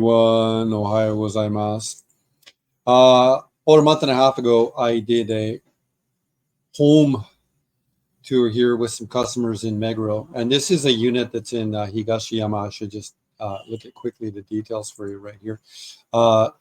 everyone. Ohio gozaimasu. About a month and a half ago, I did a home tour here with some customers in Meguro. And this is a unit that's in Higashiyama. I should just look at quickly the details for you right here.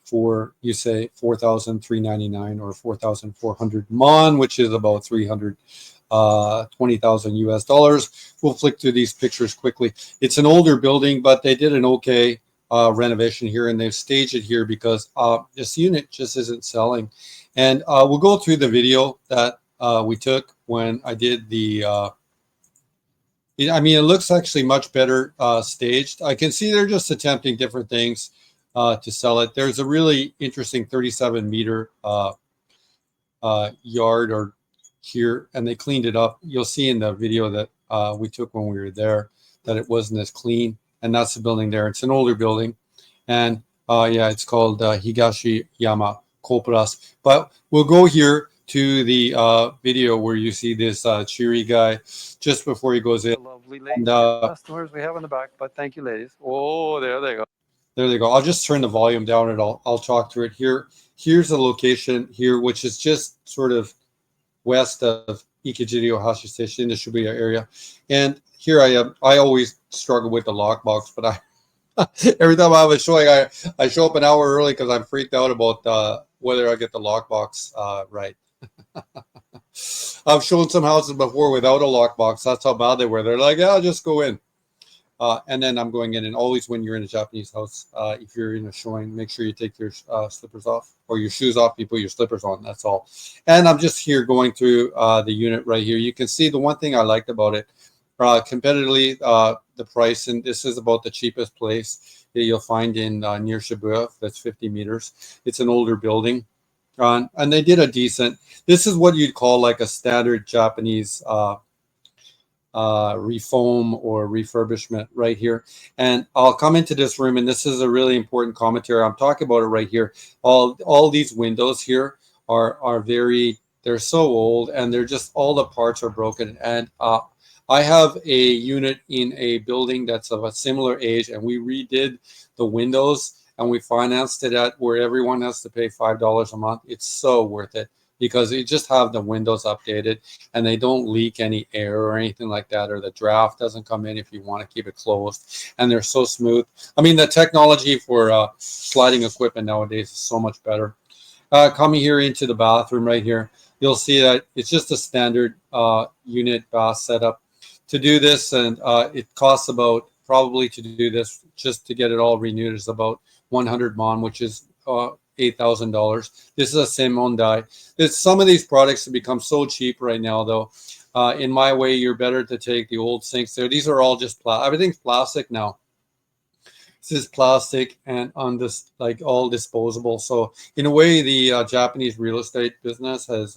For, you say, 4,399 or 4,400 mon, which is about 320,000 US dollars. We'll flick through these pictures quickly. It's an older building, but they did an okay renovation here, and they've staged it here because this unit just isn't selling. And we'll go through the video that we took when I did the I mean, it looks actually much better staged. I can see they're just attempting different things to sell it. There's a really interesting 37-meter yard or here, and they cleaned it up. You'll see in the video that we took when we were there that it wasn't as clean, and that's the building there. It's an older building, and yeah, it's called Higashiyama Corporas. But we'll go here to the video where you see this cheery guy just before he goes in. Lovely ladies, customers we have in the back, but thank you, ladies. Oh, there they go. There they go. I'll just turn the volume down and I'll talk through it here. Here's a location here, which is just sort of west of Ikejiri Ohashi Station, the Shibuya area. And here I am. I always struggle with the lockbox, but every time I have a showing, I show up an hour early because I'm freaked out about whether I get the lockbox right. I've shown some houses before without a lockbox. That's how bad they were. They're like, yeah, I'll just go in. And then I'm going in. And always when you're in a Japanese house, if you're in a showing, make sure you take your slippers off or your shoes off. You put your slippers on. That's all. And I'm just here going through the unit right here. You can see the one thing I liked about it, competitively, the price. And this is about the cheapest place that you'll find in near Shibuya. That's 50 meters. It's an older building. And they did a decent, this is what you'd call like a standard Japanese refoam or refurbishment right here. And I'll come into this room, and this is a really important commentary. I'm talking about it right here. All these windows here are very, they're so old, and they're just, all the parts are broken. And I have a unit in a building that's of a similar age, and we redid the windows. And we financed it at where everyone has to pay $5 a month. It's so worth it because you just have the windows updated and they don't leak any air or anything like that, or the draft doesn't come in if you want to keep it closed. And they're so smooth. I mean, the technology for sliding equipment nowadays is so much better. Coming here into the bathroom right here, you'll see that it's just a standard unit bath setup. To do this, and it costs about, probably to do this, just to get it all renewed, is about 100 mon, which is $8,000. This is a Seimondai. Some of these products have become so cheap right now, though. In my way, you're better to take the old sinks there. These are all just everything's plastic now. This is plastic and on this, like, all disposable. So in a way, the Japanese real estate business has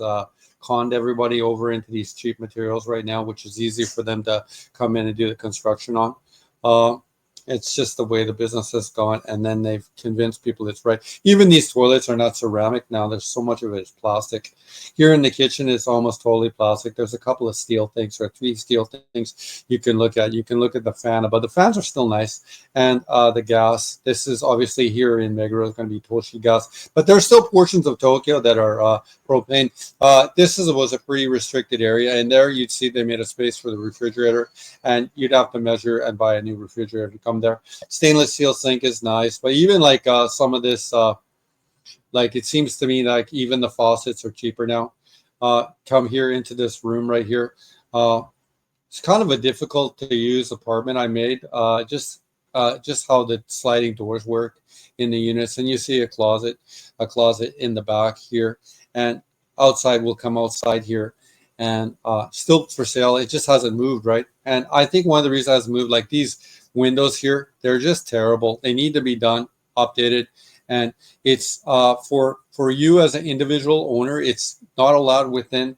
conned everybody over into these cheap materials right now, which is easy for them to come in and do the construction on. It's just the way the business has gone, and then they've convinced people it's right. Even these toilets are not ceramic now. There's so much of it is plastic. Here in the kitchen, it's almost totally plastic. There's a couple of steel things, or 3 steel things you can look at. You can look at the fan, but the fans are still nice. And the gas, this is obviously here in Meguro, it's going to be Toshi gas, but there's still portions of Tokyo that are propane. This was a pretty restricted area, and there you'd see they made a space for the refrigerator, and you'd have to measure and buy a new refrigerator to come there. Stainless steel sink is nice, but even like some of this, like it seems to me like even the faucets are cheaper now. Come here into this room right here. It's kind of a difficult to use apartment I made. Just how the sliding doors work in the units, and you see a closet in the back here, and outside will come outside here, and still for sale. It just hasn't moved, right? And I think one of the reasons it hasn't moved, like these windows here, they're just terrible. They need to be done, updated, and it's for you as an individual owner, it's not allowed within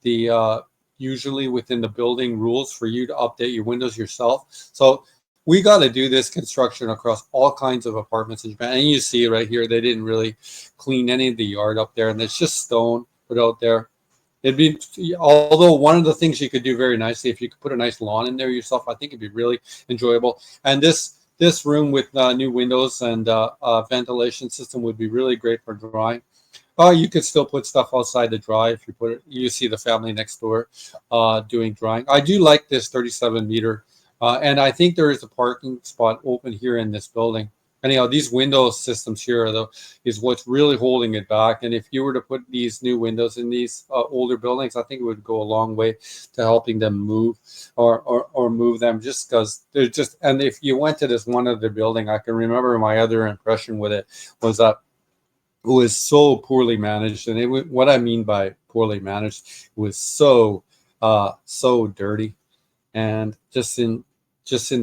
the usually within the building rules for you to update your windows yourself. So we got to do this construction across all kinds of apartments in Japan. And you see right here, they didn't really clean any of the yard up there, and it's just stone put out there. It'd be, although one of the things you could do very nicely, if you could put a nice lawn in there yourself, I think it'd be really enjoyable. And this this room with new windows and ventilation system would be really great for drying. You could still put stuff outside to dry if you put it. You see the family next door doing drying. I do like this 37 meter, and I think there is a parking spot open here in this building. Anyhow, these window systems here though is what's really holding it back. And if you were to put these new windows in these older buildings, I think it would go a long way to helping them move or move them. Just because they're just. And if you went to this one other building, I can remember my other impression with it was that it was so poorly managed, and what I mean by poorly managed, it was so dirty, and just in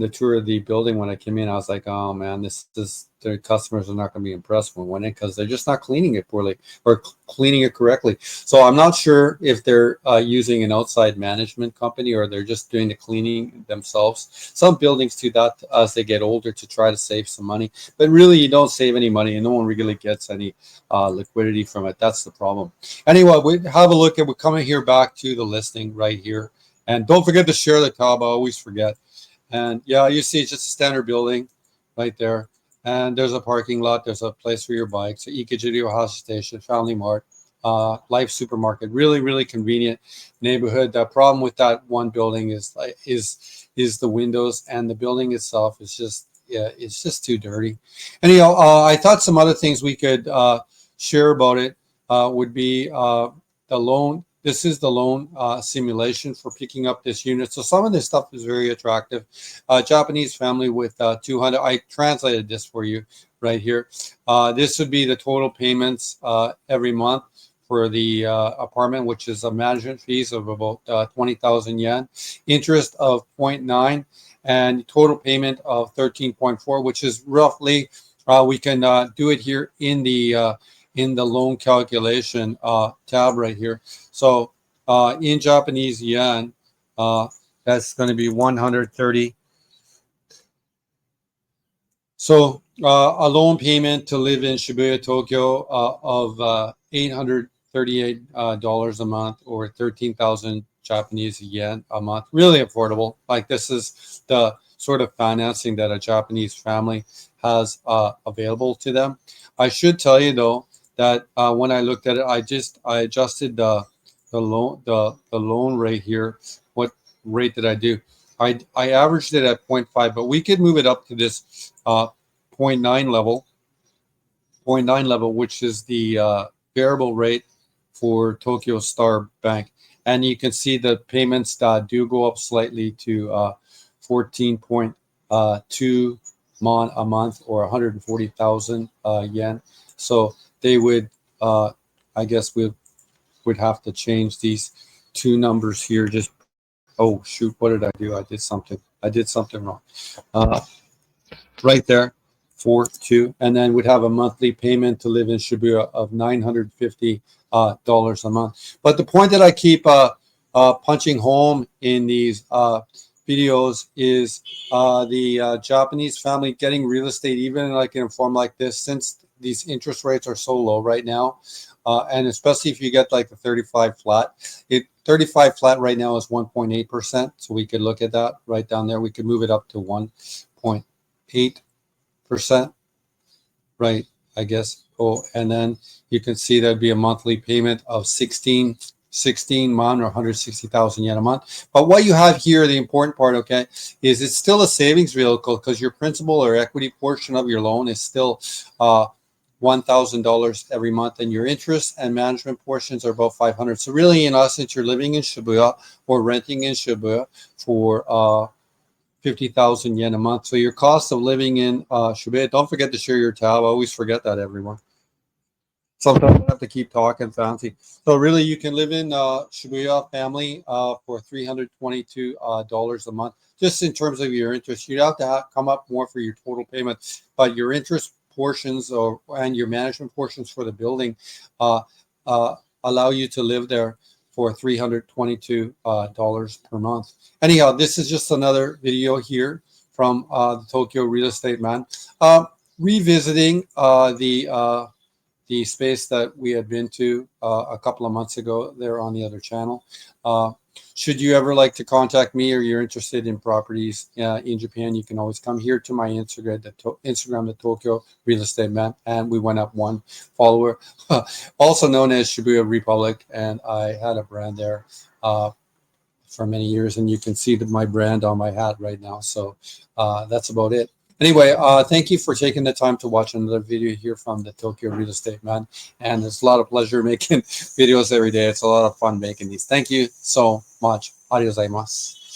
the tour of the building when I came in, I was like, oh man, the customers are not going to be impressed when went in because they're just not cleaning it poorly or cleaning it correctly. So I'm not sure if they're using an outside management company or they're just doing the cleaning themselves. Some buildings do that as they get older to try to save some money, but really you don't save any money and no one really gets any liquidity from it. That's the problem. Anyway, we have a look at, we're coming here back to the listing right here. And don't forget to share the tab. I always forget. And yeah, you see it's just a standard building right there. And there's a parking lot. There's a place for your bikes, Ikajidio House Station, Family Mart, Life Supermarket. Really, really convenient neighborhood. The problem with that one building is the windows, and the building itself is just, yeah, it's just too dirty. Anyhow, I thought some other things we could share about it would be the loan. This is the loan simulation for picking up this unit. So some of this stuff is very attractive. Japanese family with 200. I translated this for you right here. This would be the total payments every month for the apartment, which is a management fees of about 20,000 yen, interest of 0.9, and total payment of 13.4, which is roughly, we can do it here in the loan calculation tab right here. So in Japanese yen, that's going to be 130. So a loan payment to live in Shibuya, Tokyo of $838 a month, or 13,000 Japanese yen a month. Really affordable. Like, this is the sort of financing that a Japanese family has available to them. I should tell you though that when I looked at it, I adjusted the loan rate here. What rate did I do? I averaged it at 0.5, but we could move it up to this 0.9 level, which is the variable rate for Tokyo Star Bank. And you can see the payments do go up slightly to 14.2 mon a month, or 140,000 yen. So they would, I guess we would have to change these two numbers here. Just, oh shoot, what did I do? I did something wrong. Right there, 4.2, and then we'd have a monthly payment to live in Shibuya of $950 a month. But the point that I keep punching home in these videos is the Japanese family getting real estate, even like in a form like this, since these interest rates are so low right now, and especially if you get like the 35 flat. 35 flat right now is 1.8%, so we could look at that right down there. We could move it up to 1.8%, right, I guess. Oh, and then you can see there'd be a monthly payment of 16 mon, or 160,000 yen a month. But what you have here, the important part, okay, is it's still a savings vehicle, because your principal or equity portion of your loan is still $1,000 every month, and your interest and management portions are about 500. So really, in essence, you're living in Shibuya or renting in Shibuya for 50,000 yen a month. So your cost of living in Shibuya, don't forget to share your tab. I always forget that, everyone. Sometimes I have to keep talking fancy. So really, you can live in Shibuya family for $322 a month. Just in terms of your interest, you'd have to come up more for your total payment, but your interest portions and your management portions for the building allow you to live there for $322 per month. Anyhow, this is just another video here from the Tokyo Real Estate Man, revisiting the space that we had been to a couple of months ago there on the other channel. should you ever like to contact me or you're interested in properties in Japan, you can always come here to my Instagram, the Tokyo Real Estate Man, and we went up one follower, also known as Shibuya Republic, and I had a brand there for many years, and you can see my brand on my hat right now. So that's about it. Anyway, thank you for taking the time to watch another video here from the Tokyo Real Estate Man. And it's a lot of pleasure making videos every day. It's a lot of fun making these. Thank you so much. Adios gozaimasu.